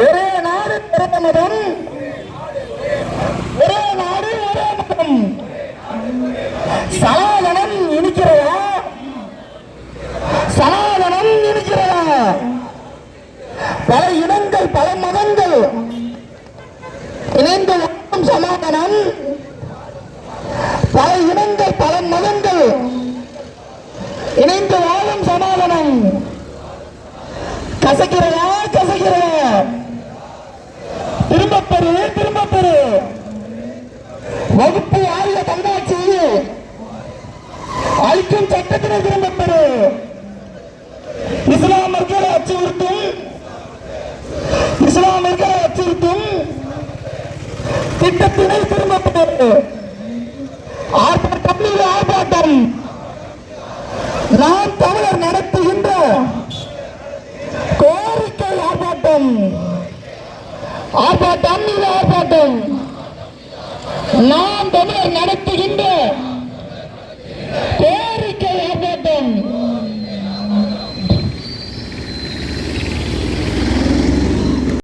ஒரே நாடு ஒரே மதம், ஒரே நாடு ஒரே மதம். சனாதனம் இனிக்கிறதா? சனாதனம் இனிக்கிறதா? பல இனங்கள் பல மதங்கள் இணைந்து வாழும் சமாதானம், பல இனங்கள் பல மதங்கள் இணைந்து வாழும் சமாதானம் கசக்கிறதா? கசக்கிறதா? திரும்பப் பெறு, திரும்பப் பெறு. வகுப்பு வாரிய தன்னாட்சி அளிக்கும் சட்டத்தினை திரும்பப் பெறு. இஸ்லாமியர்களை அச்சுறுத்தும், இஸ்லாமியர்களை அச்சுறுத்தும் திட்டத்தினை திரும்பப் பெறு. ஆர்ப்பாட்டம் மீது ஆர்ப்பாட்டம். நாம் தமிழர் நடத்துகின்ற கோரிக்கை ஆர்ப்பாட்டம். ஆர்ப்பாட்டம் மீது ஆர்ப்பாட்டம். நாம் தமிழர் நடத்துகின்ற